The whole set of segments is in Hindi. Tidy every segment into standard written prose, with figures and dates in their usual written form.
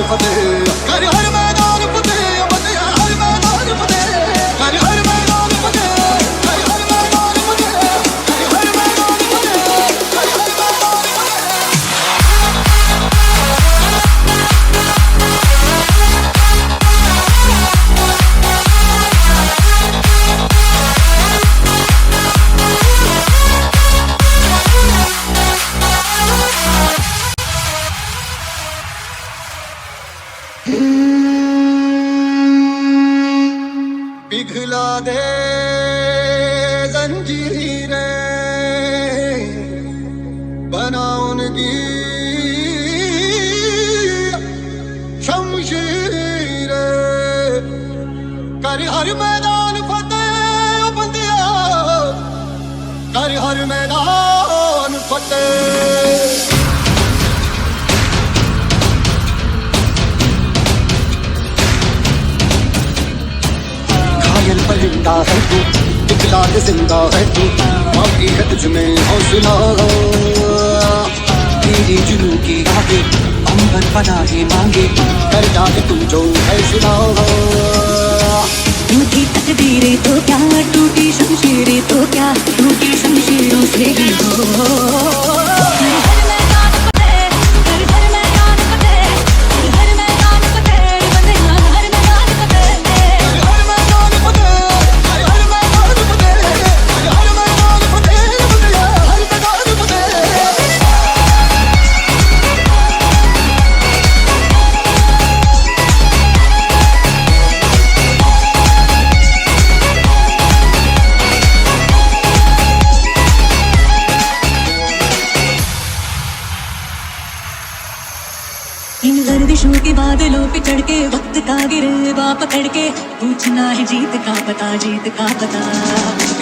फतेह, कर हर मैदान फतेह, बंदिया हर मैदान फतेह, कर हर मैदान फतेह, कर हर मैदान फतेह, कर हर मैदान फतेह, कर हर मैदान पिघला दे जंजीरें, बना उनकी शमशीरें, कर हर मैदान फतेह, बंदिया कर हर मैदान फतेह। परिंदा है तू, दिखला के जिंदा है तू, बाकी है तुझमें हौसला, तेरी जुनू की आगे अंबर बना के मांगे, कर डाले तू जो फैसला। टूटी तकदीरें तो क्या, टूटी शमशीरें तो क्या, टूटी शमशीरों से ही हो। इन गर्दिशों के बादलों पे चढ़ के वक्त का गिरबा पकड़ के पूछना है जीत का पता, जीत का पता।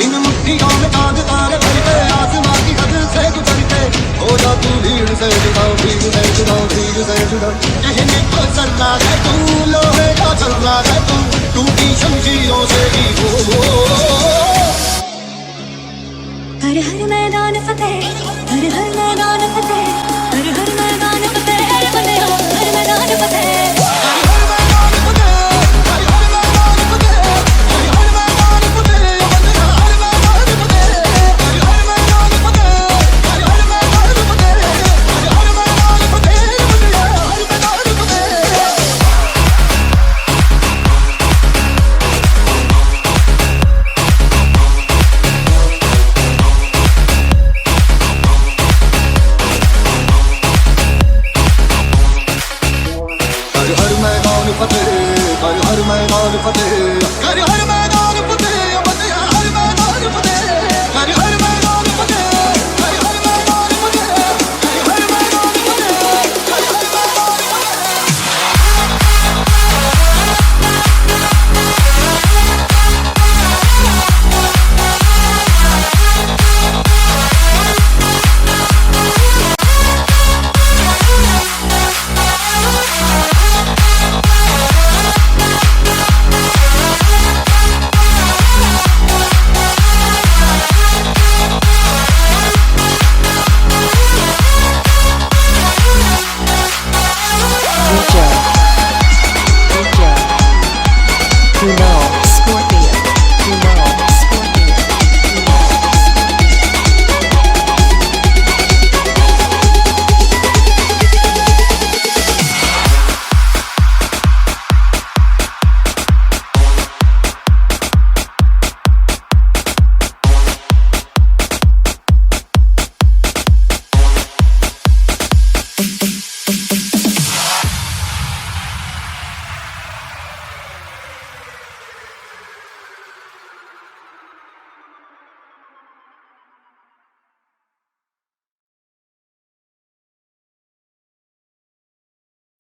इन मुट्ठियों में चांद तारे भर के आसमां की हद से गुजर के हो जा तू भीड़ से जुदा, भीड़ से जुदा, भीड़ से जुदा। कहने को चल रहा है तू, लोहे का चल रहा है तू, टूटी शमशीरों से ही हो। हर हर मैदान फतेह, हर हर मैदान फतेह, हर हर मैदान फतेह, हर मैदान फतेह।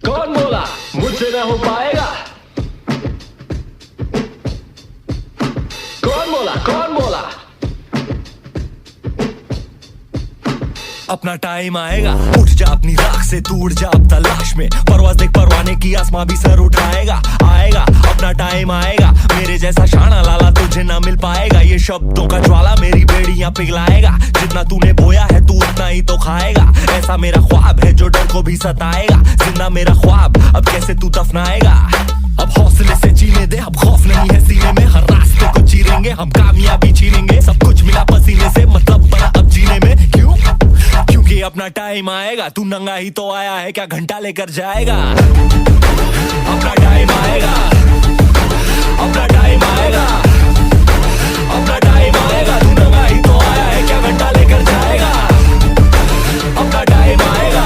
कौन बोला मुझसे न हो पाएगा? कौन बोला, कौन बोला? अपना टाइम आएगा, उठ जा अपनी राख से, तू उड़ जा अब तलाश में, परवाज़ देख परवाने की, आसमां भी सर उठाएगा। आएगा अपना टाइम आएगा, मेरे जैसा शाना लाला तुझे ना मिल पाएगा। ये शब्दों का ज्वाला मेरी बेड़ियां पिघलाएगा, जितना तूने बोया है तू उतना ही तो खाएगा। ऐसा मेरा ख्वाब है जो डर को भी सताएगा। जिंदा मेरा ख्वाब अब कैसे तू दफनाएगा। अब हौसले से जीने दे, अब खौफ नहीं है सीने में। हर रास्ते को चीरेंगे, हम कामयाबी छीनेंगे। सब कुछ मिला पसीने से, मतलब बड़ा अब जीने में। क्यों? क्योंकि अपना टाइम आएगा। तू नंगा ही तो आया है, क्या घंटा लेकर जाएगा। अपना टाइम आएगा, अपना टाइम आएगा, अपना टाइम आएगा। तू नंगा ही तो आया है, क्या घंटा लेकर जाएगा। अपना टाइम आएगा,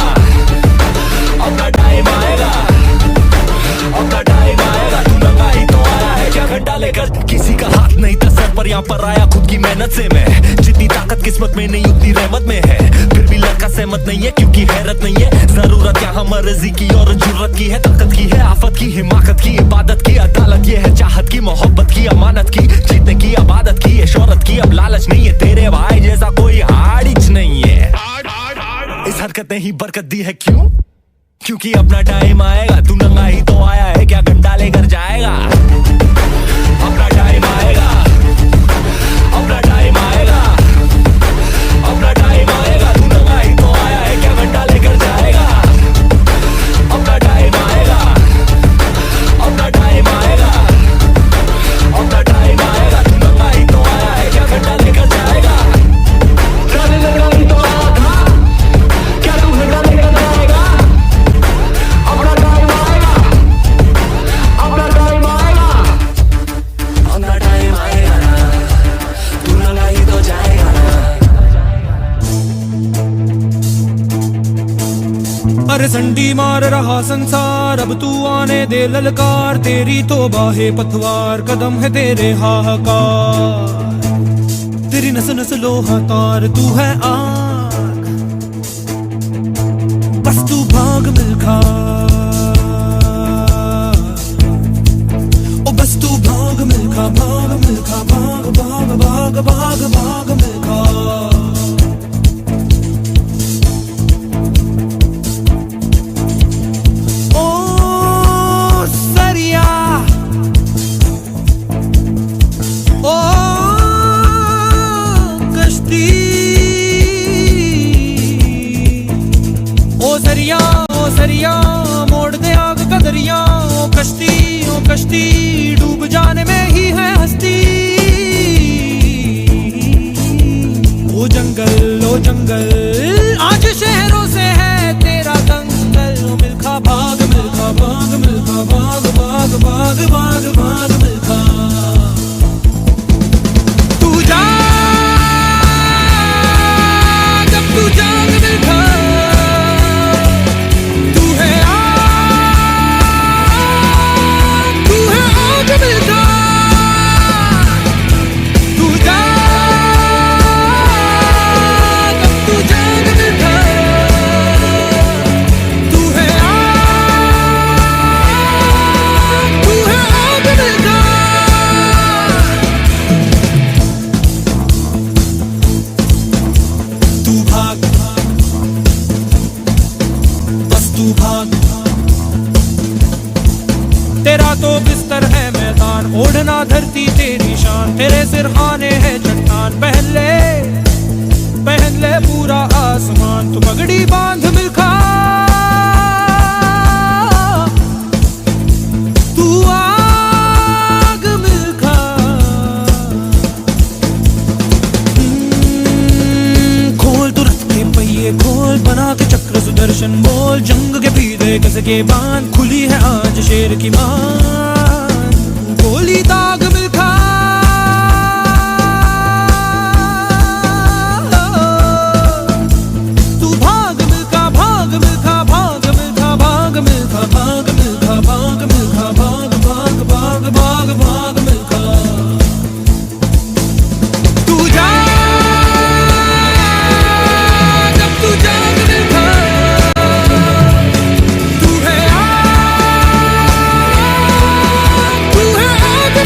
अपना टाइम आएगा, अपना टाइम आएगा। तू नंगा ही तो आया है, क्या घंटा लेकर। किसी का हाथ नहीं था सर पर, यहाँ पर आया खुद की मेहनत से मैं। जितनी ताकत किस्मत में नहीं उतनी रहमत में है। फिर भी लड़का सहमत नहीं है, क्योंकि हैरत नहीं है। जरूरत यहाँ मर्जी की और जरूरत की है। ताकत की है, आफत की, हिमाकत की, इबादत की, अदालत ये है। चाहत की, मोहब्बत की, अमानत की, जीतने की, आबादत की, शोहरत की। अब लालच नहीं है, तेरे भाई जैसा कोई हाड़िच नहीं है। इस हरकत ने ही बरकत दी है। क्यों? क्योंकि अपना टाइम आएगा। तू नंगा ही तो आया है, क्या घंटा लेकर जाएगा। अपना टाइम आएगा, अपना टाइम आएगा, अपना टाइम आएगा। तू नंगा ही तो आया है, क्या घंटा लेकर जाएगा। अपना टाइम आएगा, अपना टाइम आएगा, अपना टाइम आएगा। तू नंगा ही तो आया है, क्या घंटा लेकर जाएगा। नंगा ही तो आया था, क्या तू घंटा लेकर जाएगा। अपना टाइम आएगा, अपना टाइम आएगा, अपना टाइम आएगा। तू नंगा ही तो जाएगा। अरे संडी मार रहा संसार, अब तू आने दे ललकार। तेरी तौबा है पतवार, कदम है तेरे हाहाकार। तेरी नस नस लोहा तार, तू है आग, बस तू भाग मिलखा। ओ बस तू भाग मिलखा, भाग मिलखा, भाग भाग भाग भाग भाग मिलखा। सरिया मोड़ दे आग का दरिया। ओ कश्ती डूब जाने में ही है हस्ती। ओ जंगल आज शहरों से है तेरा दंगल। ओ मिल्खा भाग, मिल्खा भाग, मिल्खा भाग, भाग भाग भाग भाग मिल्खा। तू जा जब तू जाग मिल्खा। तेरा तो बिस्तर है मैदान, ओढ़ना धरती तेरी शान। तेरे सिरहाने है चट्टान, पहन ले पूरा आसमान। तू पगड़ी बांध मिल्खा, तू आग मिल्खा। खोल तू रथ के पहिए खोल, बना के चक्र सुदर्शन बोल। जंग के पीछे कस के बांध, खुली है आज शेर की मान। गोली दाग मिल्खा, तू भाग मिल्खा, भाग मिल्खा, भाग मिल्खा, भाग मिल्खा, भाग मिल्खा, भाग मिल्खा, भाग भाग भाग भाग भाग मिल्खा। तू जा जब तू जाग मिल्खा। तू है आग, तू है आग।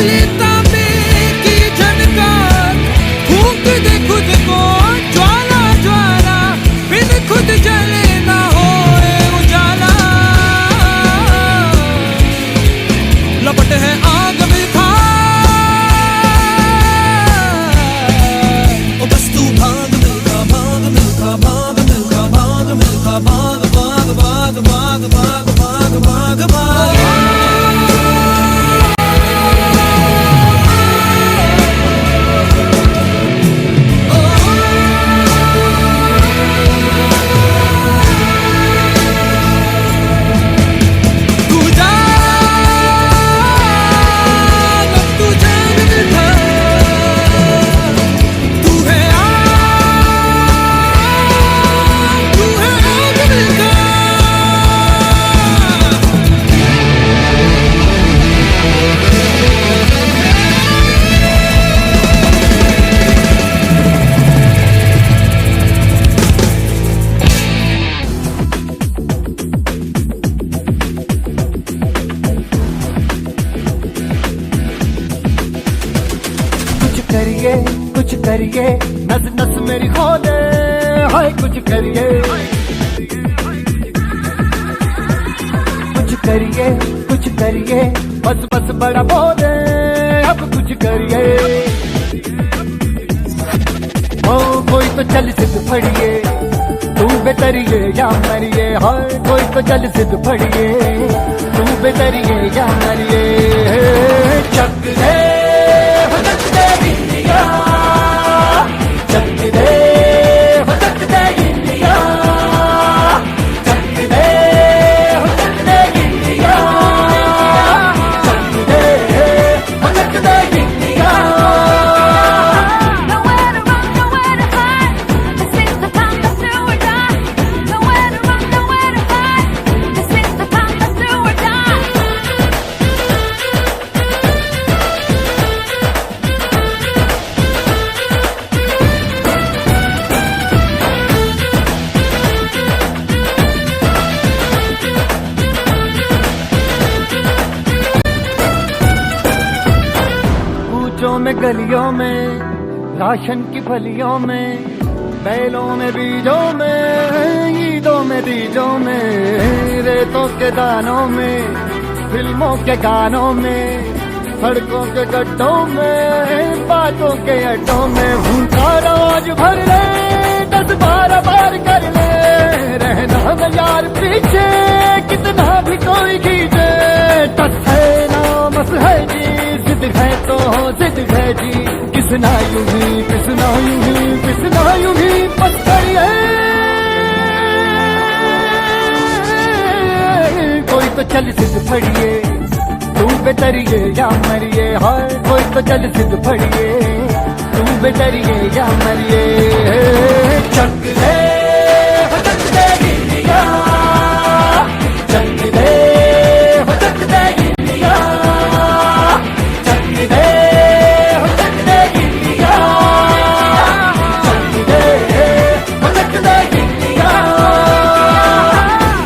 जले तांबे की झनकार, फूंक दे खुद को ज्वाला ज्वाला, बिन खुद जले ना होए उजाला। लपट है आग में था, ओ बस तू भाग मिल्खा भाग मिल्खा भाग मिल्खा भाग मिल्खा भाग भाग भाग भाग भाग भाग भाग भाग। कुछ करिए नस नस मेरी खोले, हाय कुछ करिए कुछ करिए बस बस बड़ा बोले, अब कुछ करिए। ओ कोई तो चल सिद्ध फड़िए, तू बेतरिए या मरिए, हाय कोई तो चल सिद्ध फड़िए, तू बेतरिए या मरिए। चक दे में गलियों में, राशन की फलियों में, बैलों में बीजों में, ईदों में तीजों में, रेतों के दानों में, फिल्मों के गानों में, सड़कों के गड्ढों में, बातों के अड्डों में। भूखा रोज भर ले 10-12 बार कर ले, रहना न यार पीछे कितना भी कोई खींचे। टस है ना मस है जी, जिद है तो जिद है जी, किसना यूं ही किसना यूं ही किसना यूं ही पत्थर है। कोई तो चल सिद्ध फड़िए, तू बेतरिए या मरिए, हाय कोई तो चल सिद्ध फड़िए, तू बेतरिए या मरिए। चक दे चक दे गिलिया, चक दे चक दे गिलिया, चक दे चक दे गिलिया, चक दे चक दे गिलिया।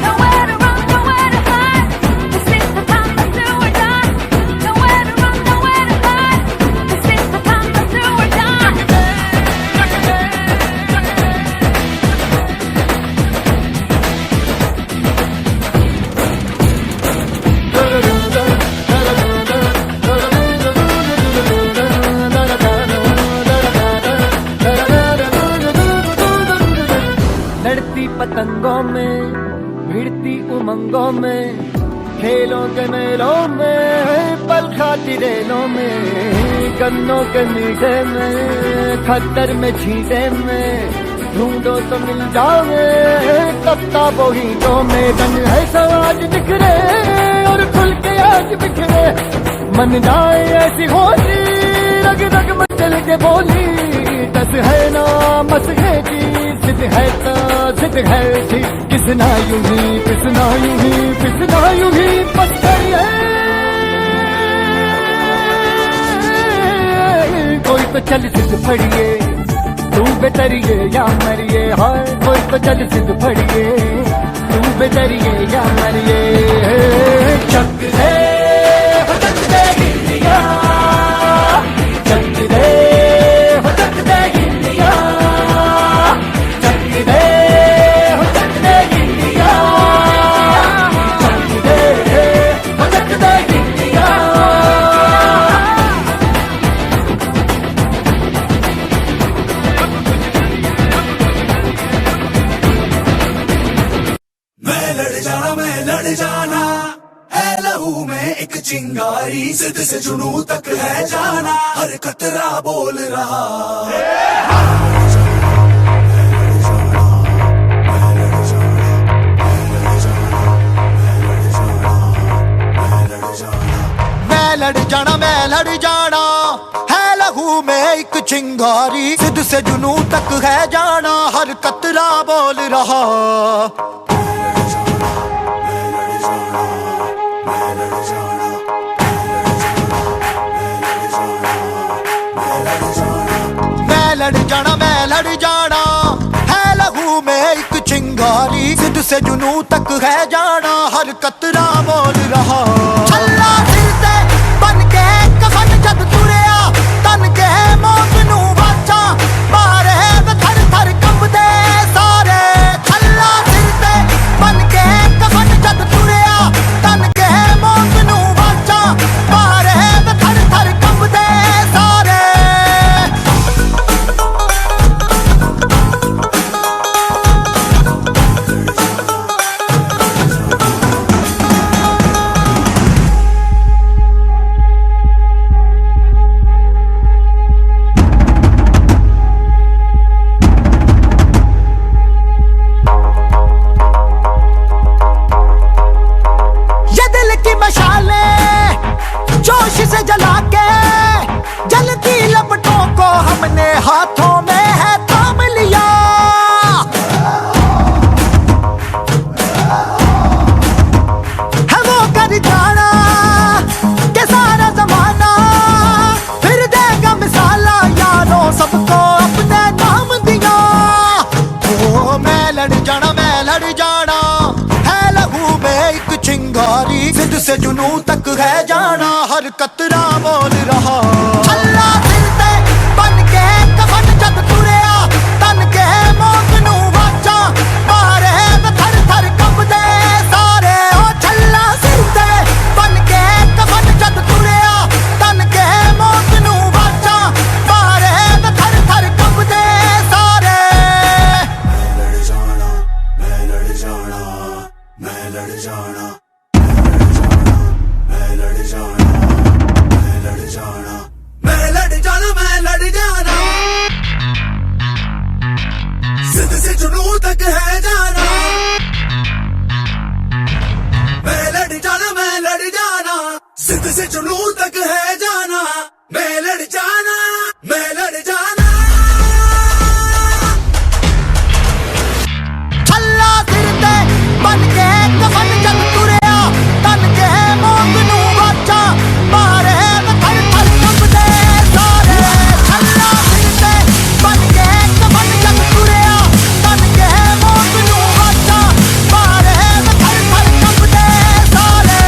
Nowhere to run, nowhere to hide. This is the time to do or die. Nowhere to run, nowhere to hide. This is the time to do or die. लड़ती पतंगों में, भिड़ती उमंगों में, खेलों के मेलों में, पल खाती रेलों में, गन्नों के मीठे में, खद्दर में छींटे में, ढूंढो तो मिल जाओगे किताबों हीटों में। रंग है समाज बिखरे और खुल के आज बिखरे, मन जाए ऐसी होली, रग रग मचल के बोली। दस है ना मस है जी, जिद है तो जिद है जी, किसना यूं ही किसना यूं ही किसना यूं ही पत्थर है। कोई तो चल सिद्ध फड़िए, तू बेतरिए या मरिए, हाय कोई तो चल सिद्ध फड़िए, तू बेतरिए या मरिए। चक दे गिलिया, चिंगारी जिद से जुनू तक है जाना हर कतरा बोल रहा मैं लड़ जाना है लहू में एक चिंगारी जिद से जुनू तक है जाना हर कतरा बोल रहा मैं लड़ जाना है लहू में एक चिंगारी जिद से जुनू तक है जाना हर कतरा बोल रहा छल्ला फिरते बन के कफन जद तुरिया तन के मौत नू वाचा मारे थर थर कंबदे सारे छल्ला फिरते बन के कफन जद तुरिया तन के मौत नू वाचा मारे थर थर कंबदे सारे से जला के जलती लपटों को हमने हाथों में है थाम लिया है वो कर जाना के सारा जमाना फिर देगा मिसाला यारों सबको अपने नाम दिया ओ मैं लड़ जाना है लहू में एक चिंगारी जिद से जुनू तक है जाना हर कतरा बोल रहा छल्ला फिरते बन के कफन जद तुरिया तन के मौत नू वाचा मारे थर थर कंबदे सारे ओ छल्ला फिरते बन के कफन जद तुरिया तन के मौत नू वाचा मारे थर थर कंबदे सारे मैं लड़ जाना मैं लड़ जाना मैं लड़ जाना जिद से जुनू तक है जाना मैं लड़ जाना जिद से जुनू तक है जाना मैं लड़ जाना छल्ला फिरते बन के कफन जद तुरिया तन के मौत नू वाचा मारे थर थर कंबदे सारे छल्ला फिरते बन के कफन जद तुरिया तन के मौत नू वाचा मारे थर थर कंबदे सारे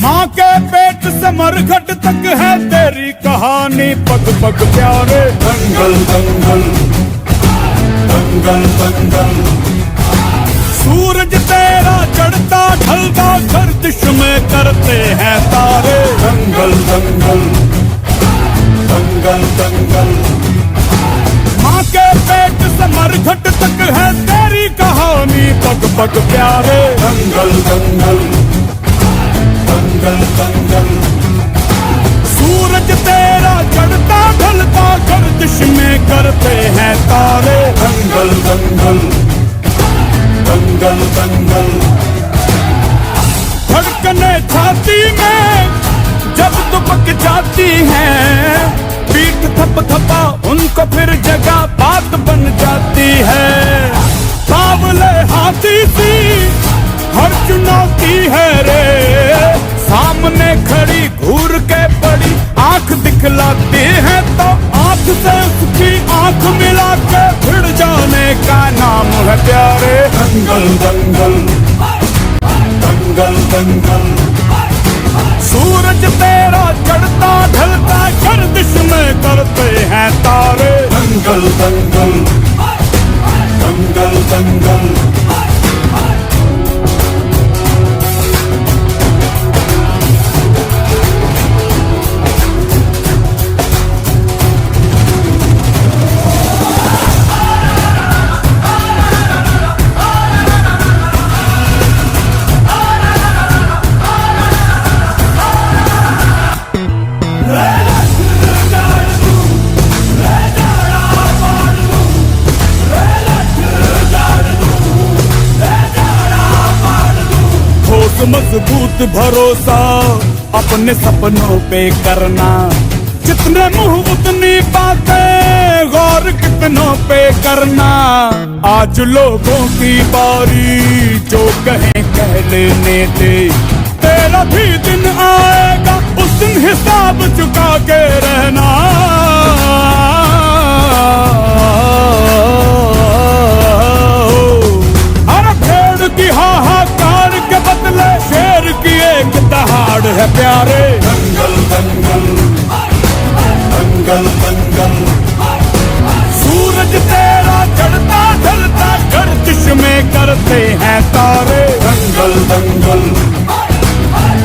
माँ के पेट से मरघट तक है तेरी कहानी पग पग प्यारे दंगल दंगल दंगल दंगल सूरज तेरा चढ़ता ढलता गर्दिश में करते हैं तारे दंगल दंगल दंगल दंगल माँ के पेट से मरघट तक है तेरी कहानी पग पग प्यारे दंगल दंगल दंगल दंगल सूरज तेरा चढ़ता ढलता गर्दिश में करते हैं तारे दंगल दंगल दंगल दंगल धड़कने छाती में जब दुबक जाती हैं पीठ थप थपा उनको फिर जगह बात बन जाती है सावले हाथी सी हर चुनौती है रे सामने खड़ी घूर के बड़ी आंख दिखलाती है तो आंख से उसकी आंख मिला के भिड़ जाने का नाम है प्यारे दंगल दंगल दंगल दंगल सूरज तेरा चढ़ता ढलता गर्दिश में करते हैं तारे। दंगल दंगल दंगल दंगल। मजबूत भरोसा अपने सपनों पे करना, जितने मुंह उतनी बातें, गौर कितनों पे करना। आज लोगों की बारी, जो कहें कह लेने दे, तेरा भी दिन आएगा, उस दिन हिसाब चुका के रहना। अरे भेड़ की हाहाकार के बदले शेर की एक दहाड़ है प्यारे। दंगल दंगल दंगल दंगल। सूरज तेरा चढ़ता ढलता गर्दिश में करते हैं तारे। दंगल दंगल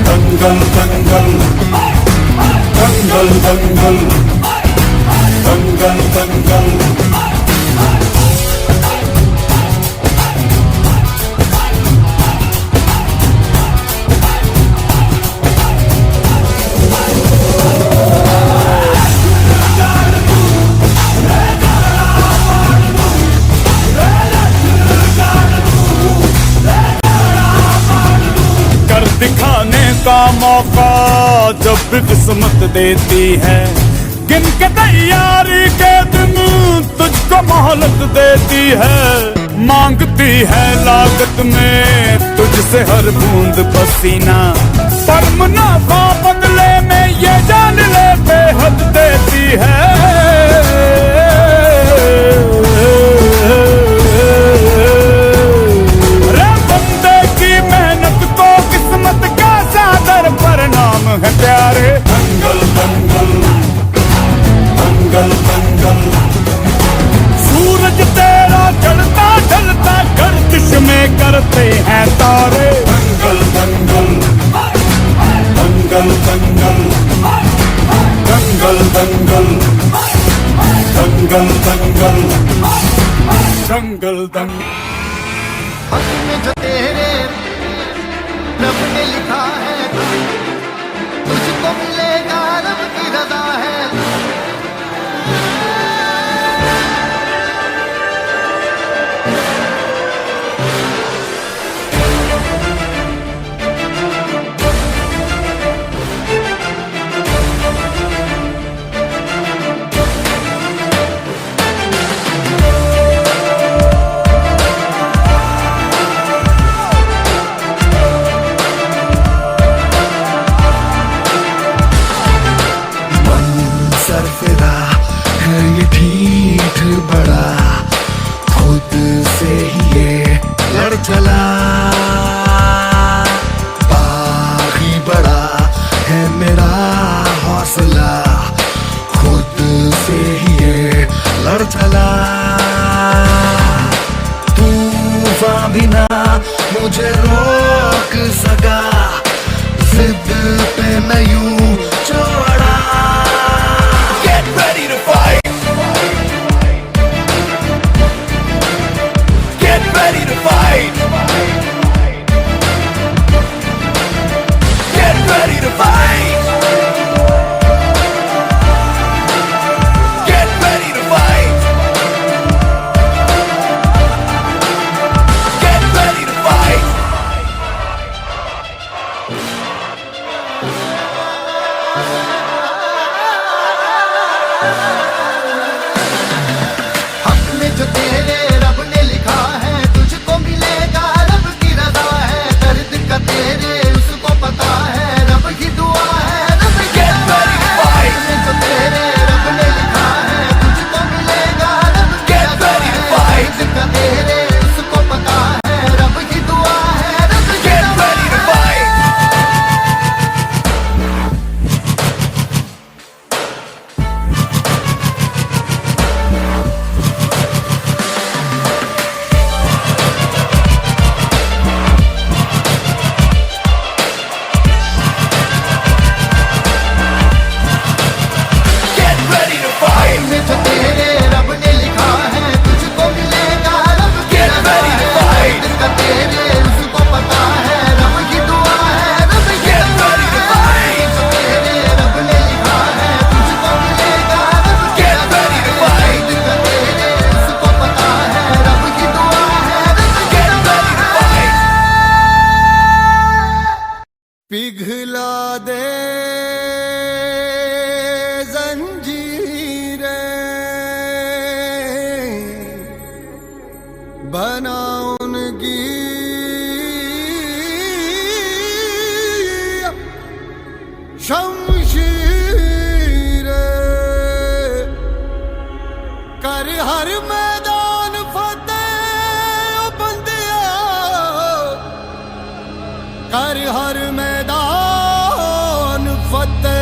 दंगल दंगल दंगल दंगल दंगल दंगल। दिखाने का मौका जब भी किस्मत देती है, गिन के तैयारी के दिन तुझको मोहलत देती है। मांगती है लागत में तुझसे हर बूंद पसीना, पर मुनाफा बदले में ये जान ले बेहद देती है। परिणाम है प्यारे। दंगल दंगल दंगल दंगल। सूरज तेरा चढ़ता ढलता गर्दिश में करते हैं तारे। दंगल दंगल दंगल दंगल दंगल दंगल दंगल दंगल दंगल दंगल। में जो तेरे रब ने लिखा है, तुझको मिलेगा रब की रज़ा है। बड़ा खुद से ही ये लड़ चला, बागी बड़ा है मेरा हौसला, खुद से ही ये लड़ चला। तूफान भी ना मुझे रोक सका, जिद पे मैं यूं चौड़ा। Get ready to fight. Ready to fight. Get ready to fight. Get ready to fight. Get ready to fight. अपने जो तेरे रब ने लिखा है, तुझको मिलेगा रब की रज़ा है। दर्द का तेरे उसको पता है, रब की दुआ है, रब की रज़ा है। अपने जो तेरे रब ने लिखा है, तुझको मिलेगा रब की रज़ा है। दर्द का तेरे उसको पता है, रब की दुआ है, रब की रज़ा है। बना उनकी शमशीर कर हर मैदान फतेह ओ बंदिया कर हर मैदान फतेह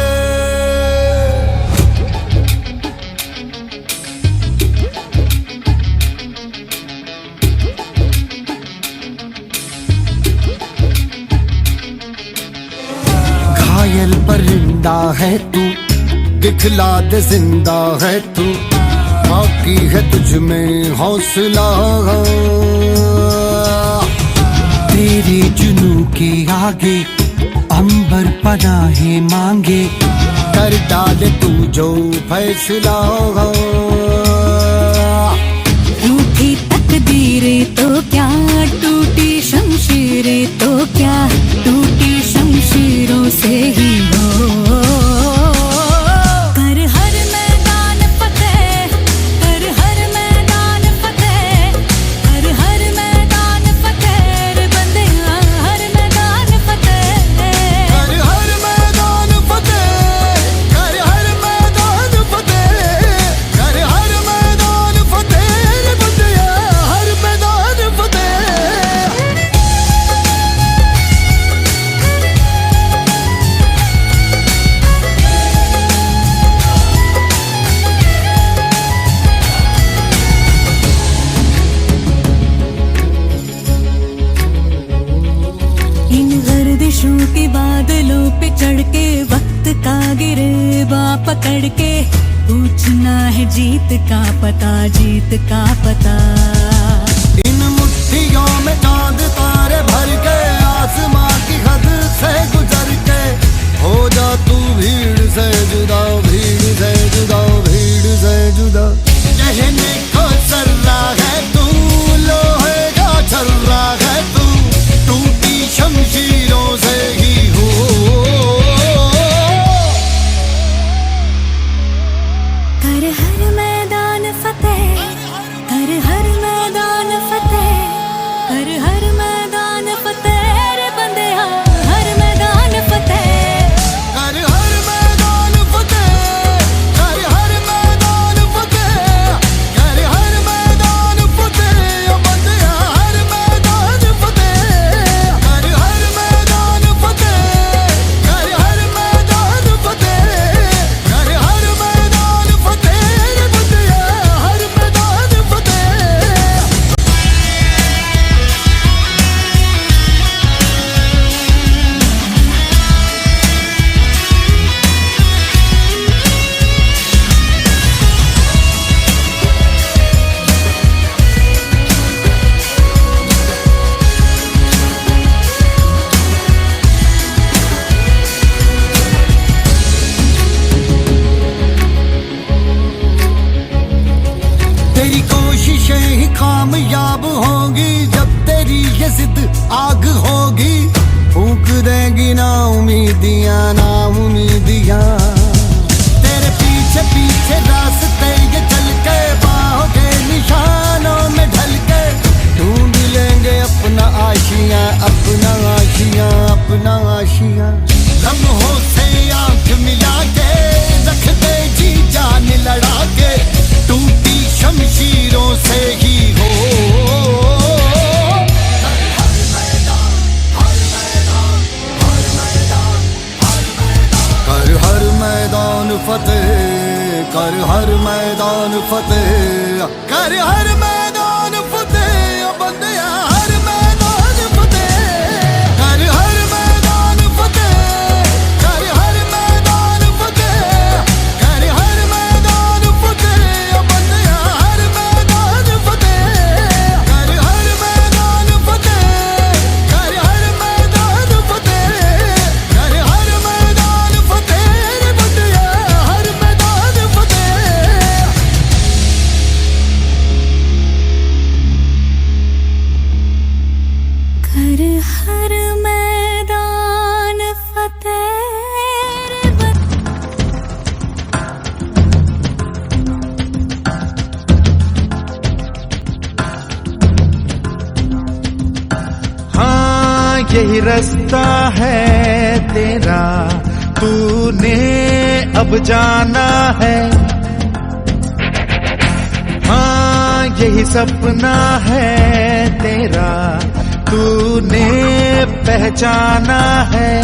घायल परिंदा है तू दिखला दे जिंदा है तू बाकी है तुझ में हौसला तेरे जुनू के आगे अंबर पनाहे मांगे कर डाले तू जो फैसला रूठी तकदीरें तो क्या टूटी शमशीरें तो क्या टूटी शमशीरों से ही हो कर हर मैदान फतेह कर हर मैदान फतेह कर हर मैदान फतेह रे बंदिया हर मैदान फतेह कर हर मैदान फतेह कर हर मैदान फतेह कर हर मैदान फतेह रे बंदिया हर मैदान फतेह इन गर्दिशों के बादलों पे चढ़ के वक्त का गिरेबा पकड़ के पूछना है जीत का पता जीत का पता इन मुट्ठियों में चांद तारे भर के आसमां की हद से गुजर के हो जा तू भीड़ से जुदा भीड़ से जुदा भीड़ से जुदा कहने को चल रहा है तू लोहे का चल रहा है तू टूटी शमशीरों से ही हो कर हर मैदान फतेह कर हर मैदान फतेह कर हर मैदान फतेह रे बंदिया हर मैदान फतेह कर हर मैदान फतेह कर हर मैदान फतेह कर हर मैदान फतेह ओ बंदिया हर मैदान फतेह कर हर मैदान फतेह कर हर मैदान फतेह कर हर मैदान फतेह रे बंदिया हर मैदान फतेह तेरी कोशिशें ही कामयाब होंगी जब तेरी ये जिद आग होगी फूंक देंगी ना उम्मीदियां तेरे पीछे पीछे रास्ते ये चल के बाहों के निशानों में ढल के ढूंढ लेंगे अपना आशियां अपना आशियां अपना आशियां लम्हों से आंख मिला के रख दे जी जान लड़ा के टूटी शमशीरों से ही हो कर हर मैदान फतेह कर हर मैदान फतेह कर हर मैदान फतेह ओ बंदिया हर मैदान फतेह कर हर मैदान फतेह कर हर मैदान फतेह कर हर मैदान फतेह ओ बंदिया हर मैदान फतेह कर हर मैदान फतेह कर हर मैदान फतेह कर हर मैदान फतेह रे बंदिया हर मैदान फतेह यही रास्ता है तेरा, तूने अब जाना है। हाँ यही सपना है तेरा, तूने पहचाना है।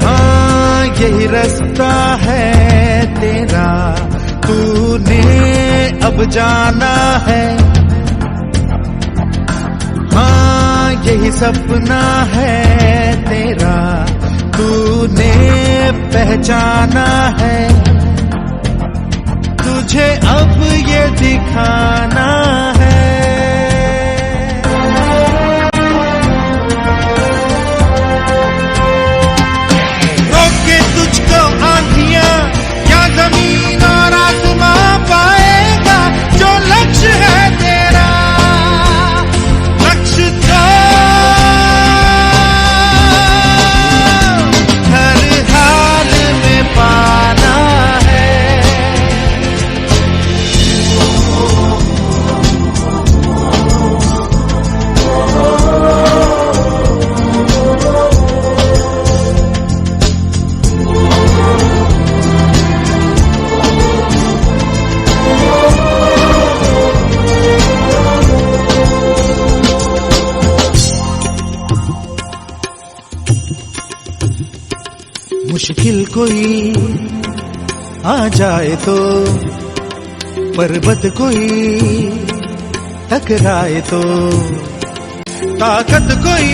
हाँ यही रास्ता है तेरा, तूने अब जाना है। हाँ यही सपना है तेरा, तूने पहचाना है। तुझे अब ये दिखाना है। रोके तुझको आंधियां क्या जमीन और आसमां पाएगा, जो लक्ष्य है तेरा लक्ष्य तो हर हाल में पाना है। मुश्किल कोई आ जाए तो, पर्वत कोई टकराए तो, ताकत कोई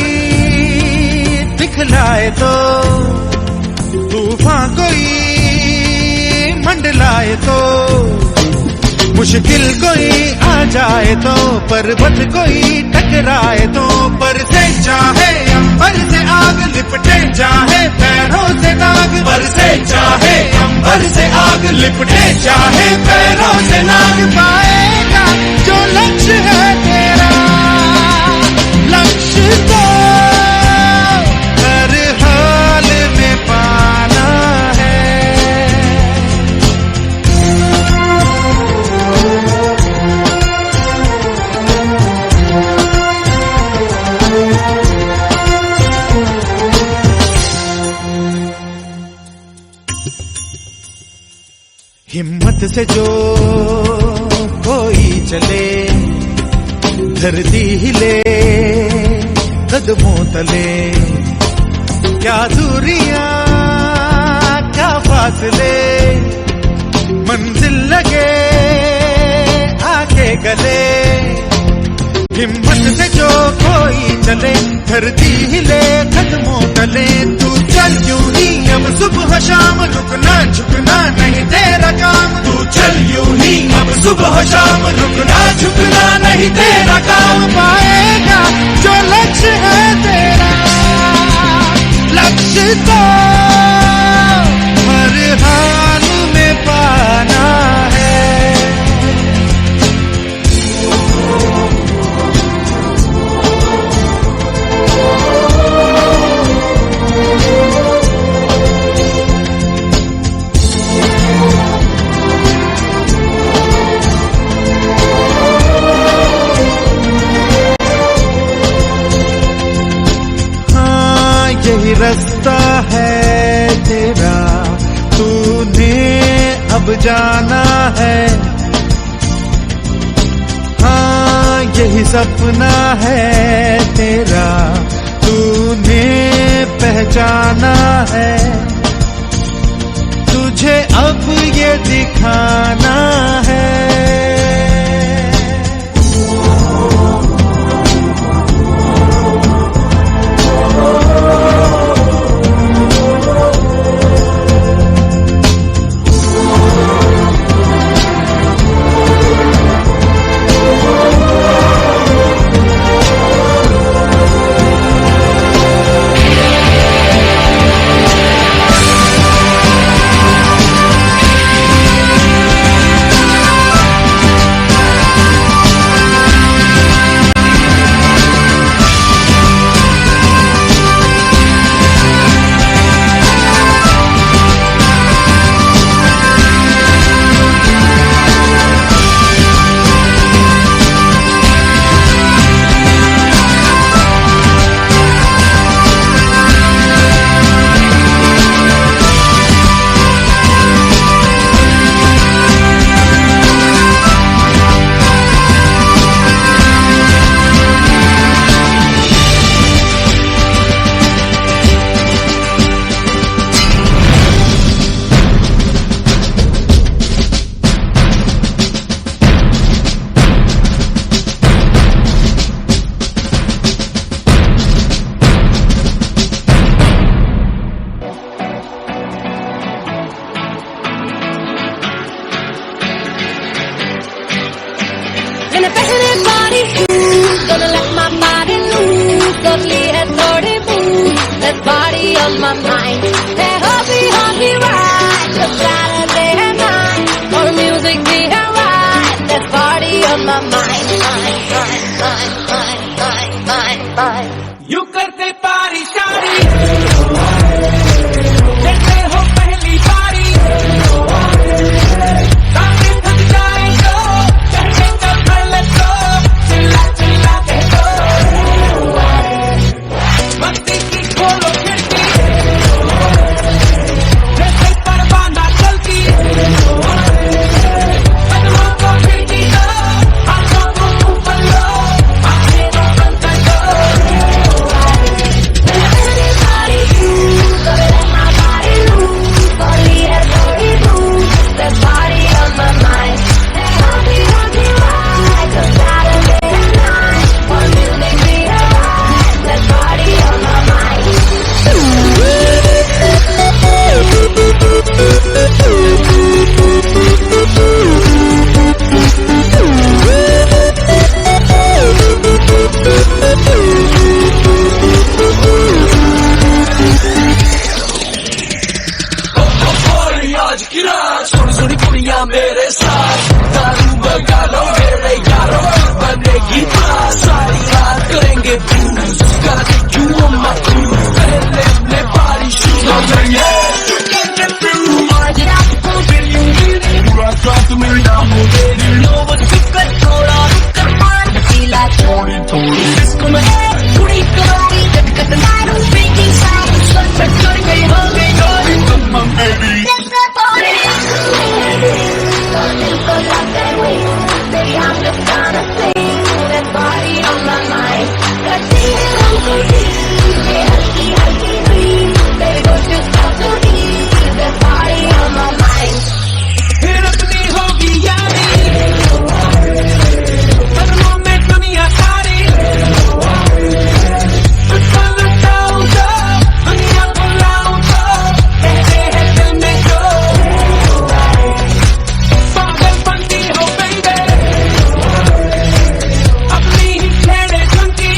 दिखलाए तो, तूफान कोई मंडलाए तो। मुश्किल कोई आ जाए तो, पर्वत कोई टकराए तो, पर से चाहे अंबर से आग लिपटे चाहे पैरों से नाग, पर से चाहे अंबर से आग लिपटे चाहे पैरों से नाग, पाएगा जो लक्ष्य है तेरा लक्ष्य तो हर हाल में पाना है। हिम्मत से जो कोई चले, धरती हिले कदमों तले। क्या दूरियां क्या फासले, मंजिल लगे आगे गले। हिम्मत से जो कोई चले, धरती हिले कदमों तले। तू चल यूं ही अब सुबह शाम, रुकना झुकना नहीं तेरा काम। तू चल यूं ही अब सुबह शाम, रुकना झुकना नहीं तेरा काम। पाएगा जो लक्ष्य है तेरा लक्ष्य तो हर हाल में पाना है। यही रास्ता है तेरा, तूने अब जाना है। हाँ यही सपना है तेरा, तूने पहचाना है। तुझे अब ये दिखाना है। पहले body shoes, gonna let my body loose. Lovely है थोड़े moves, that body on my mind. Hey, hobby right, just Saturday night. और music भी है right, that body on my mind. You करते पारी शारी जैसे हो पहली बारी सामने थक जाए तो कहने का गलत तो चिल्ला चिल्ला कह दो मस्ती की खोलो खिड़की जैसे परवाना चलती कदमों को खिड़की दो आंखों को ऊपर लो आंखें को बंद कर दो आज की रात सुनी सुनी कुड़ियां मेरे साथ दारू बगा लो मेरे यारों बनेगी बात सारी रात करेंगे blues gotta take you on my cruise पहले अपने बारी शुरू हो गई है can't get through आज रात को मिलेंगे पूरा साथ मिलना मुझे लो वो चुक्कर थोड़ा रुक मार पीला थोड़ी थोड़ी इसको मैं पूरी करोगी कट मारो speaking sound sunset चढ़ गई हो गई come on baby Baby, I'm just gonna sing that body on my mind. That feeling I'm so deep. Yeah, I breathe. Baby, don't you stop to ease that body on my mind. फिर अपनी होगी यारी कदमों में दुनिया सारी तुझको लुटाऊं तो दुनिया बुलाऊं तो कहते हैं दिल में जो पागल बनती हो baby अपनी ही छेड़े चुनती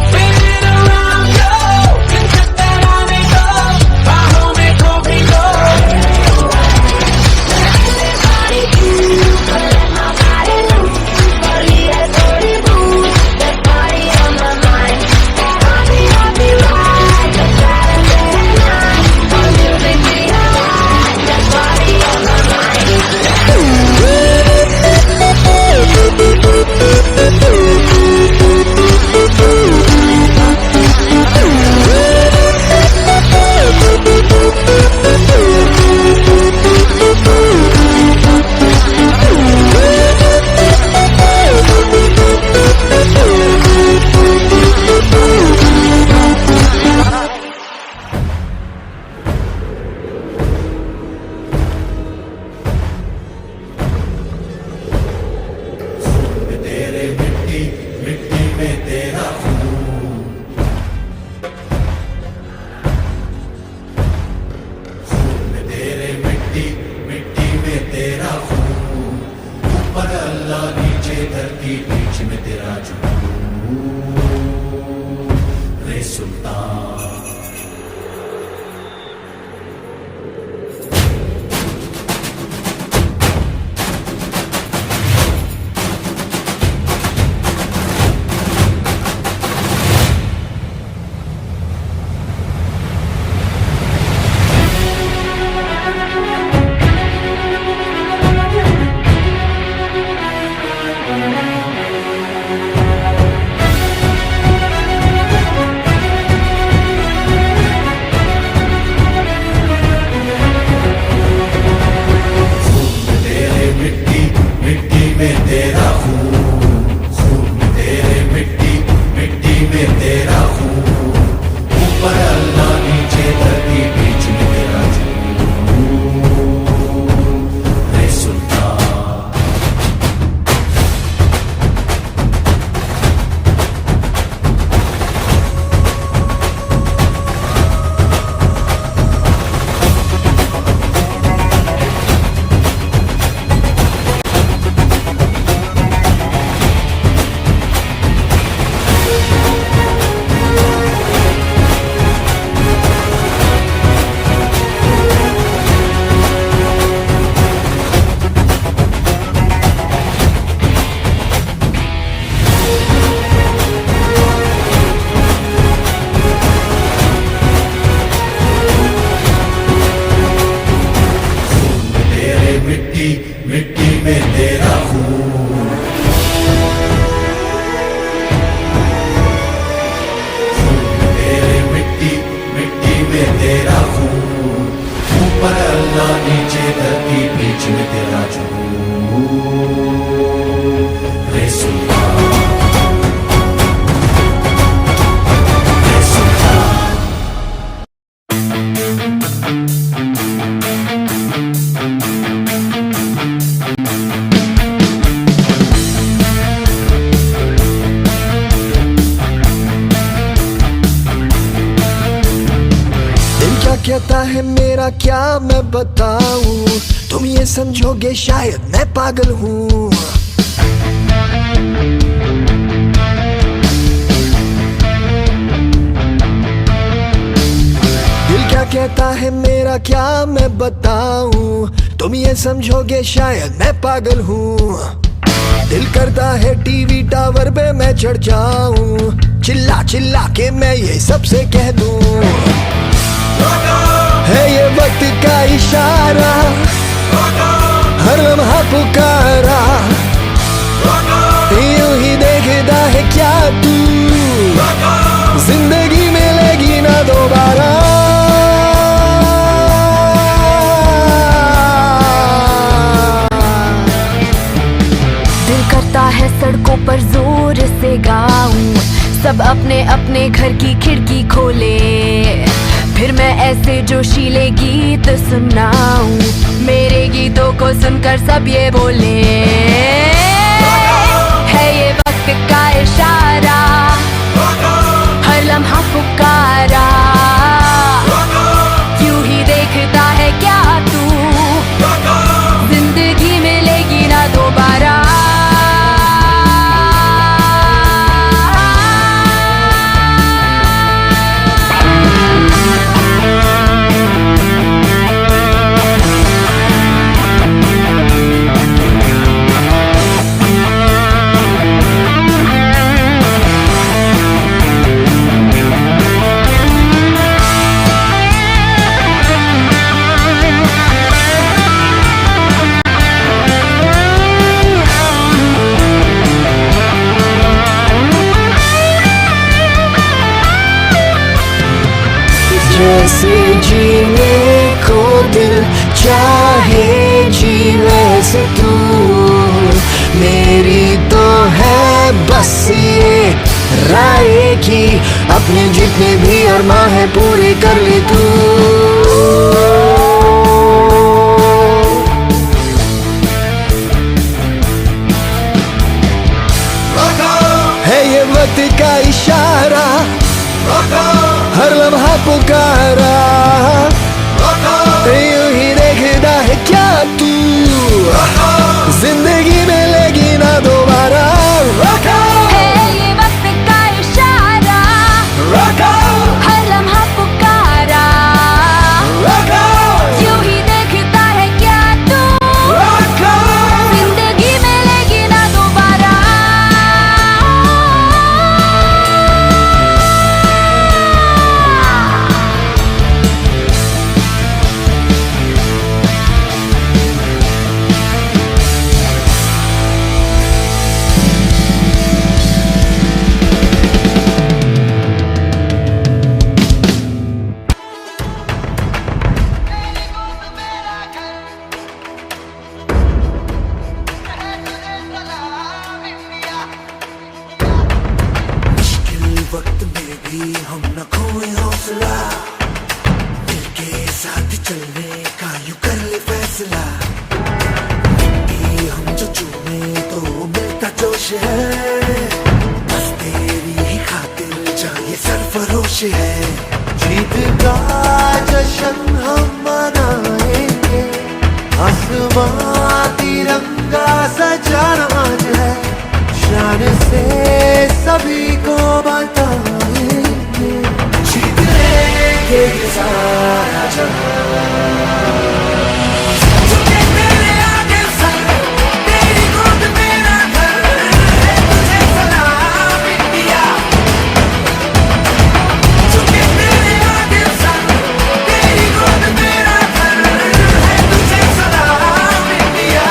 spin around yo दिन चक्कर आने दो बाहों में खो भी लो कहता है मेरा क्या मैं बताऊं, तुम ये समझोगे शायद मैं पागल हूँ। दिल क्या कहता है मेरा क्या मैं बताऊं, तुम ये समझोगे शायद मैं पागल हूँ। दिल करता है टीवी टावर पे मैं चढ़ जाऊं, चिल्ला चिल्ला के मैं ये सबसे कह दूं, है ये वक्त का इशारा, हर लम्हा पुकारा, यूं ही देखता है क्या तू, जिंदगी मिलेगी ना दोबारा। दिल करता है सड़कों पर जोर से गाऊं, सब अपने अपने घर की खिड़की खोले, फिर मैं ऐसे जोशीले गीत सुनाऊं, मेरे गीतों को सुनकर सब ये बोले, है ये वक्त का इशारा, हर लम्हा पुकारा, यूं ही देखता है क्या तू, जिंदगी मिलेगी ना दोबारा। जैसे जीने को दिल चाहे जी वैसे तू, मेरी तो है बस ये राय की, अपने जितने भी अरमां है पूरे कर ले तू। है ये वक्त का इशारा, हर लम्हा पुकारा, यूं ही देखता है क्या तू, जिंदगी मिलेगी ना दोबारा। है ये वक्त का इशारा, हर लम्हा पुकारा, यूं ही देखता है क्या तू, जिंदगी मिलेगी ना दोबारा। वक्त में भी हम न खोए हौसला, मिलके साथ चलने का यूं कर ले फैसला, मिट्टी हम जो चूमे तो मिलता जोश है, बस तेरी ही खातिर जाए सरफरोश है। जीत का जश्न हम मनाएंगे, आसमां तिरंगा सजाना आज है, शान से सभी को बताएंगे, जीत लेंगे ये सारा जहां। झुके तेरे आगे सर, तेरी गोद मेरा घर है, तुझे सलाम इंडिया। झुके तेरे आगे सर, तेरी गोद मेरा घर है, तुझे सलाम इंडिया।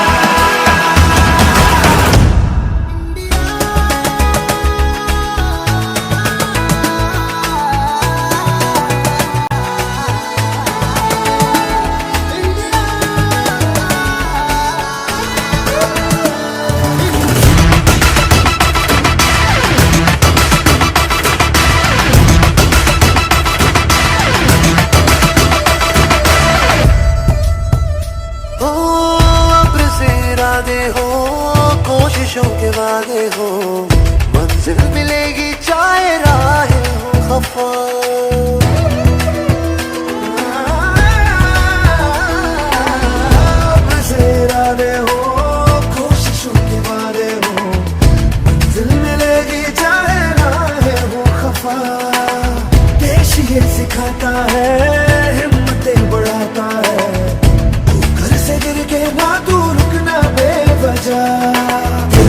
कोशिशों के वादे हो, मंजिल मिलेगी चाहे राहें हो खफा।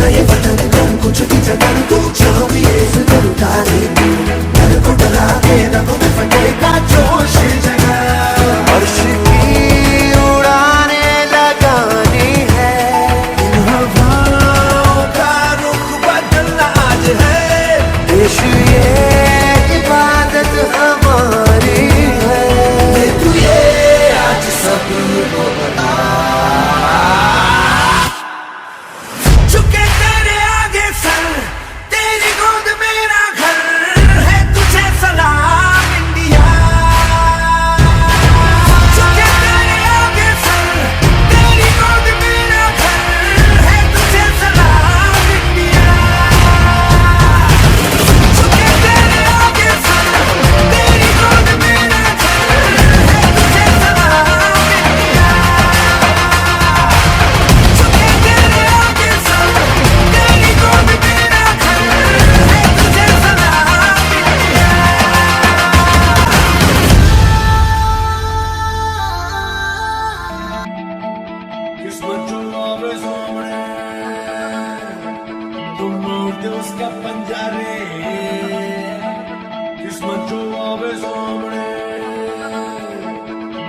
अपना ये वतन कर कुछ भी जतन तू जो भी ये सिर उतारे तू घर को डरा के रगों में फटेगा जोश जगह अर्श की उड़ाने लगानी है इन हवाओं का रुख बदलना आज है देश ये इबादत हमारी है तू ये आज सबको बता झुके तेरे आगे सर तेरी गोद मेरा घर है तुझे सलाम इंडिया झुके तेरे आगे सर तेरी गोद मेरा घर है तुझे सलाम इंडिया झुके तेरे आगे सर तेरी गोद मेरा घर है तुझे सलाम इंडिया झुके तेरे आगे सर तेरी गोद मेरा घर है तुझे सलाम इंडिया किस्मत जो आवे सामने तुम मोड़ते उसका पंजा रे किस्मत जो आवे सामने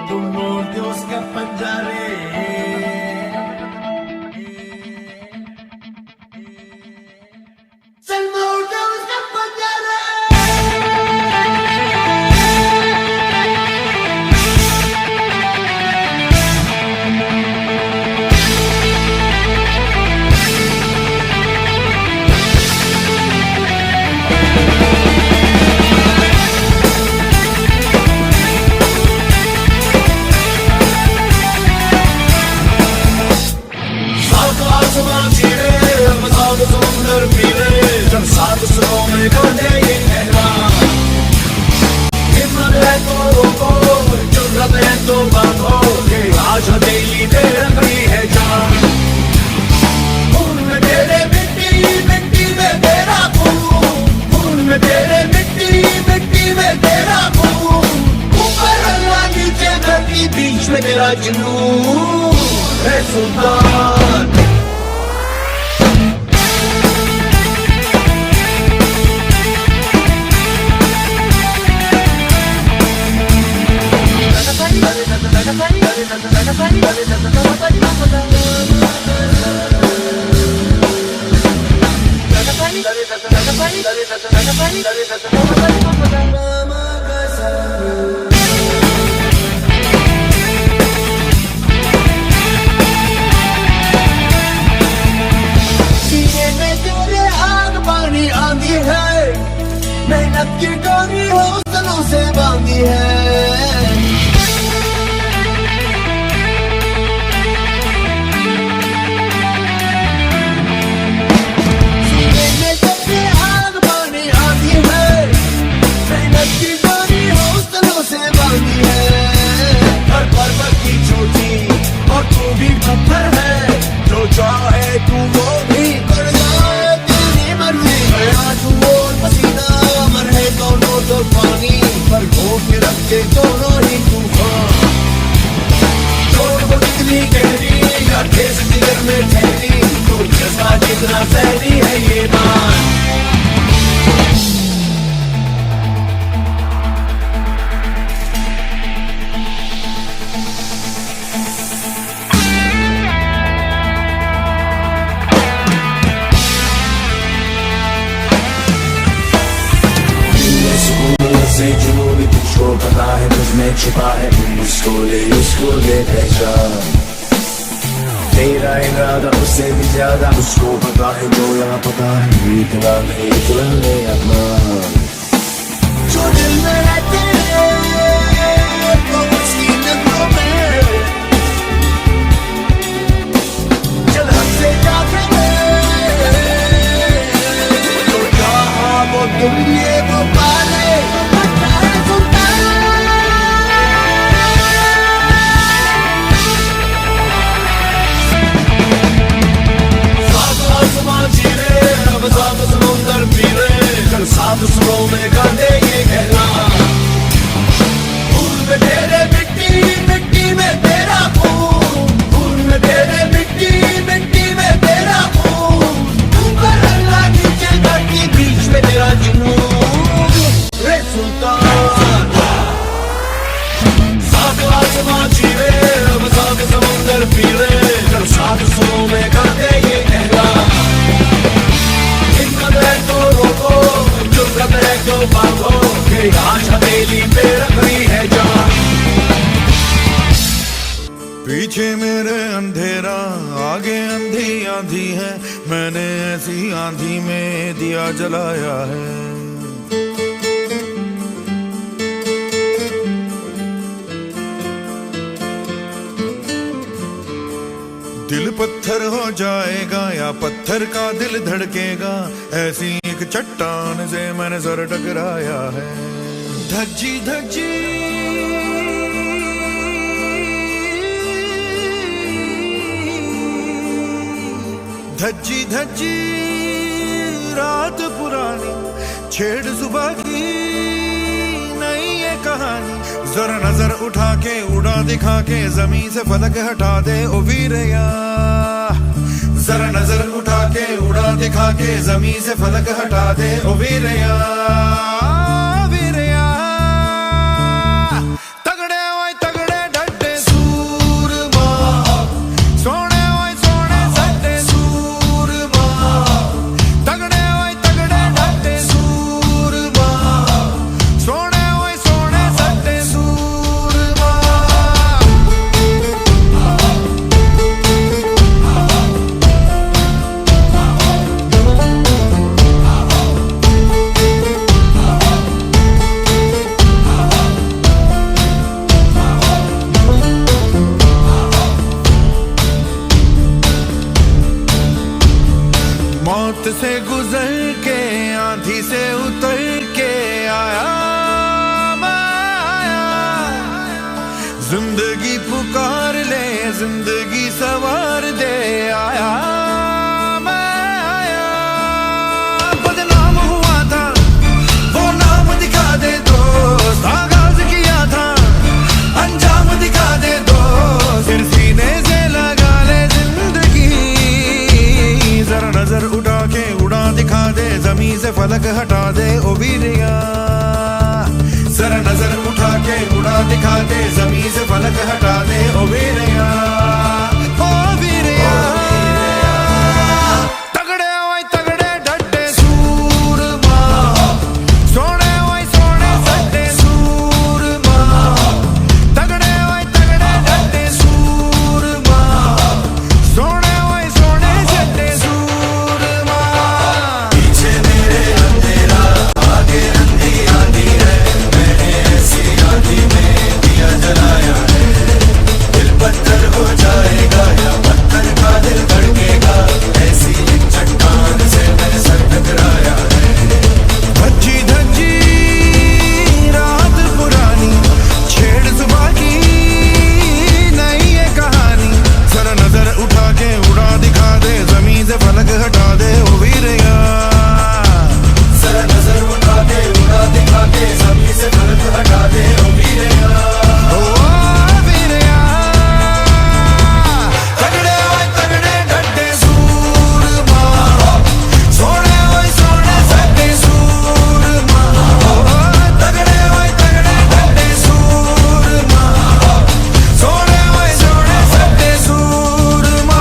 तुम मोड़ते उसका पंजा रे चल मोड़ते उसका पंजा रे सात आसमान चीरे मसाद समुंदर पीले जब सात सुरों में गाने ये कहना हिम्मत है तो रोको जुर्रत है तो बांधो के आज हथेली दे रखी है जान खून में तेरे मिट्टी मिट्टी में तेरा खून में तेरे मिट्टी मिट्टी में तेरा खून ऊपर अल्लाह नीचे धरती बीच में तेरा जुनून है सुल्तान सीने में तेरे आग पानी आंधी है मेहनत की डोरी हौसलों से बांधी है सीने में तेरे आग पानी आंधी है मेहनत की डोरी हौसलों से बांधी है हर पर्वत की चोटी और तू भी पत्थर है जो चाहे तू वो भी कर जाए तेरी मर्जी है आंसू और पसीना अमर है दोनों तो पानी पर घोट के रखे दोनों ही तूफान छोड़ वो कितनी गहरी या ठेस जिगर में ठहरी तो जैसा जितना सहरी है ये बात से जुनून तुझको पता है तुझ में छिपा है उसको ले पहचान तेरा इरादा उससे भी ज्यादा उसको पता है जो यहाँ पता है इतना नहीं अपना जो दिल में रहते तो उसकी नजरों में चल हमसे जाके जो चाहा वो तुम ये वो पाले समुंदर पीले चल सात सुरों में गाने ये कहना खून में तेरे मिट्टी मिट्टी में तेरा खून में तेरे मिट्टी मिट्टी में तेरा खून ऐसी आंधी में दिया जलाया है। दिल पत्थर हो जाएगा या पत्थर का दिल धड़केगा, ऐसी एक चट्टान से मैंने सर टकराया है। धज्जी धज्जी धज्जी धज्जी रात पुरानी, छेड़ सुबह की नई ये कहानी। जरा नजर उठा के उड़ा दिखा के जमीन से फलक हटा दे ओ वीरया। जरा नजर उठा के उड़ा दिखा के जमीन से फलक हटा दे ओ वीरया। वीरया तगड़े ओए तगड़े डटे सूरमा, सोने ओए सोने सट्टे सूरमा। तगड़े ओए तगड़े डटे सूरमा, सोने ओए सोने सट्टे सूरमा। मौत से गुजर के आंधी से उतर के आया मैं आया। जिंदगी पुकार ले जिंदगी सवार दे आया मैं आया। बदनाम हुआ था वो नाम दिखा दे दोस्त, आगाज किया था अंजाम दिखा दे दोस्त। फिर सीने से लगा ले जिंदगी, जरा नजर उठा के उड़ा दिखा दे जमीन से फलक हटा दे ओ वीरया। जरा नजर उठा के उड़ा दिखा दे जमीन से फलक हटा दे ओ वीरया। ओ वीरया तगड़े ओए तगड़े डटे सूरमा, सोने ओए सोने सट्टे सूरमा। तगड़े ओए तगड़े डटे सूरमा, सोने ओए सोने सट्टे सूरमा। पीछे मेरे अंधेरा आगे अंधी आंधी है, मैंने ऐसी आंधी में दिया जलाया है। दिल पत्थर हो जाएगा या पत्थर का दिल धड़केगा, ऐसी एक चट्टान से मैंने सर टकराया है। धज्जी धज्जी रात पुरानी, छेड़ सुबह की नई ये कहानी। जरा नजर उठा के उड़ा दिखा दे जमीन से फलक हटा दे ओ वीरया। जरा नजर उठा के उड़ा दिखा के जमीन से फलक हटा दे ओ वीरया। ओ वीरया तगड़े ओए तगड़े डटे सूरमा, सोने ओए सोने सट्टे सूरमा। तगड़े ओए तगड़े डटे सूरमा, सोने ओए सोने सट्टे सूरमा।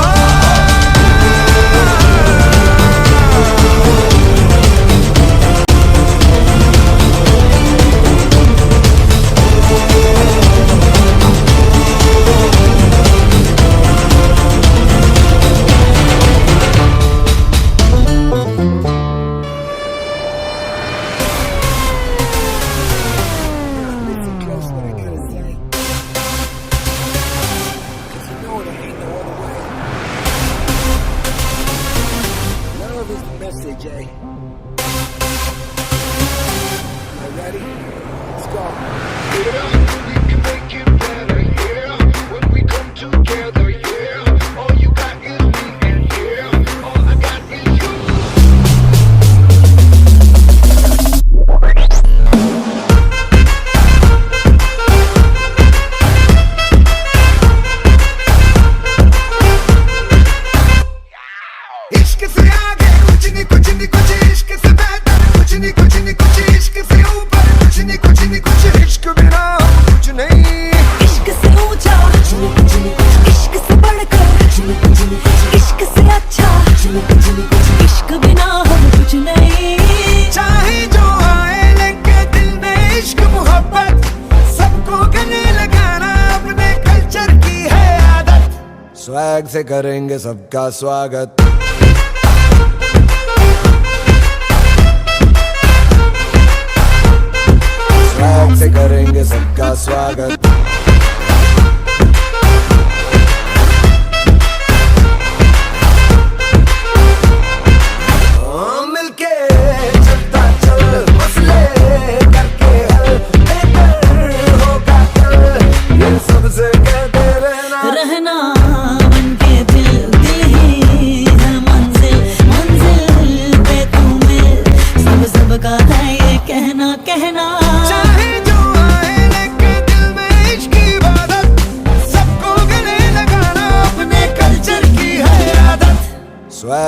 Love is the message, eh? You ready? Let's go. इश्क से आगे कुछ नहीं कुछ नहीं कुछ, इश्क से बेहतर कुछ नहीं कुछ नहीं कुछ, इश्क से ऊपर कुछ नहीं कुछ नहीं कुछ, इश्क बिना कुछ नहीं। इश्क से ऊंचा कुछ नहीं कुछ नहीं कुछ, इश्क से बढ़कर कुछ नहीं कुछ नहीं कुछ, इश्क से अच्छा कुछ नहीं कुछ नहीं कुछ। इश्क बिना हम कुछ नहीं। चाहे जो आए लेके दिल में इश्क मोहब्बत, सबको गले लगाना अपने कल्चर की है आदत। स्वैग से करेंगे सबका स्वागत।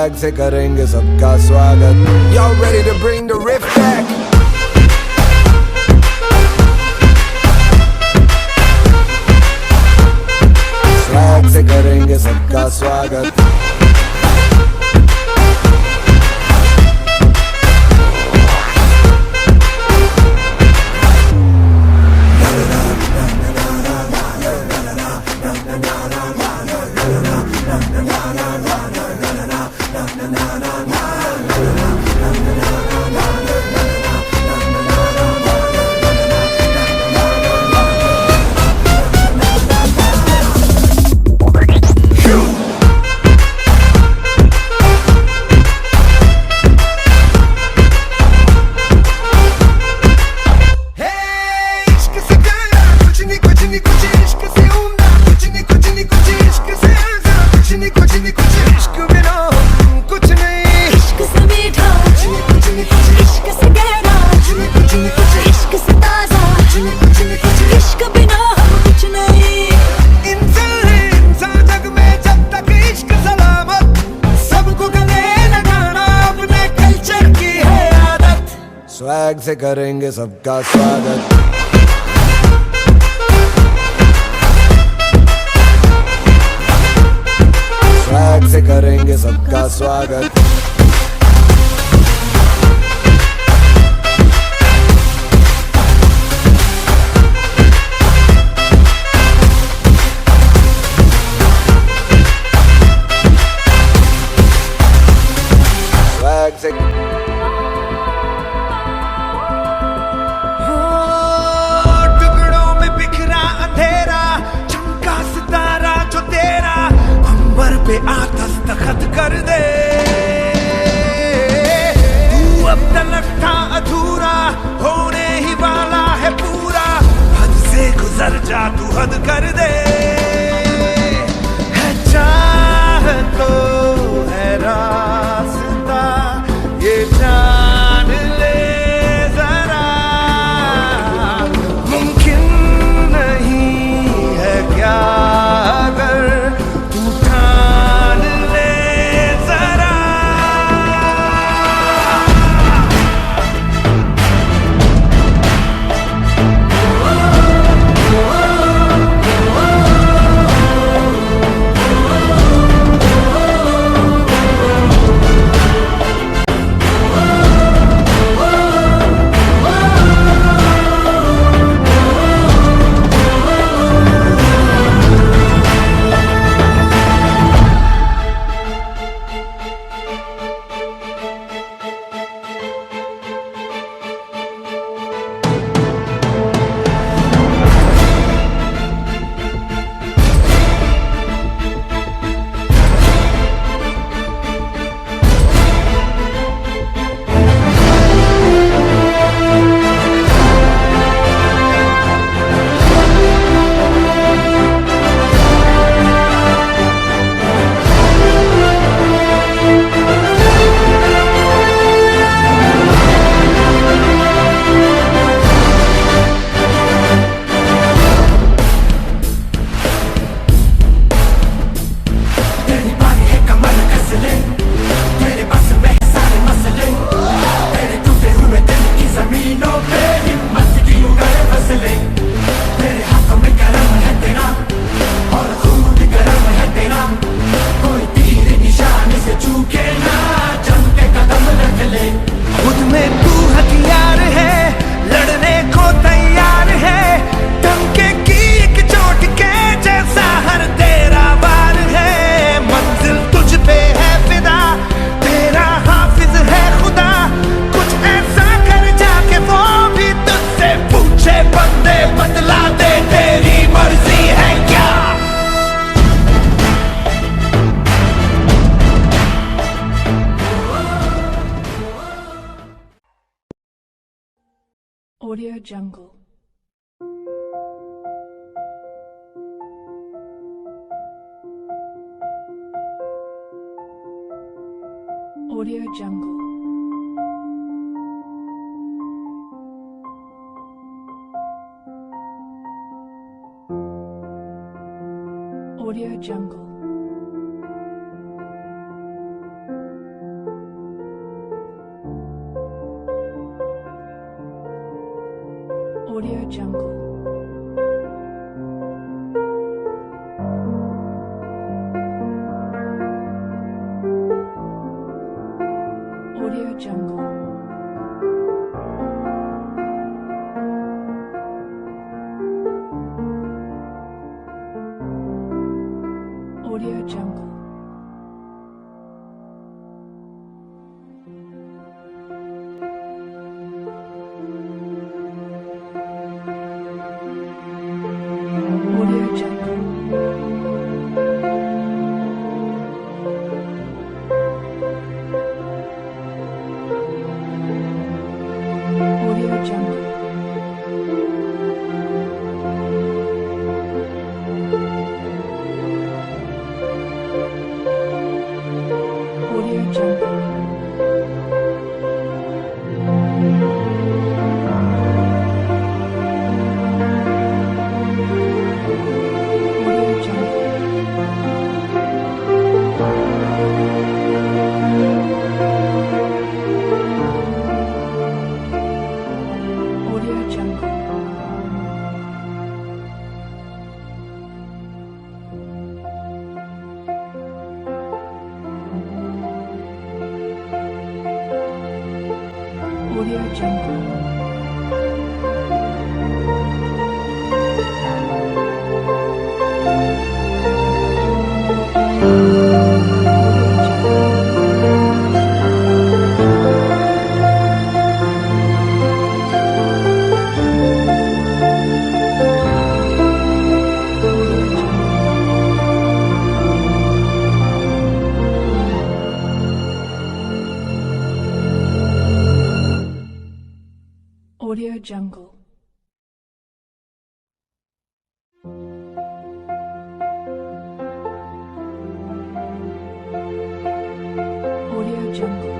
स्वैग से करेंगे सबका स्वागत. Y'all ready to bring the riff back? Swag से करेंगे सबका स्वागत. स्वैग से करेंगे सबका स्वागत. स्वैग से करेंगे सबका स्वागत. स्वैग से पे आतस तखत कर दे. तू अब तलक था अधूरा, होने ही वाला है पूरा. हद से गुजर जा, तू हद कर दे. है चाह तो है रास्ता, ये जान ले जरा. मुमकिन नहीं है क्या अगर Audio Jungle. Audio Jungle. Audio Jungle. Audio Jungle. Audio Jungle. Audio Jungle. Audio Jungle. Audio Jungle. Audio Jungle. Audio Jungle. Audio Jungle. Audio Jungle. Audio Jungle. Audio Jungle.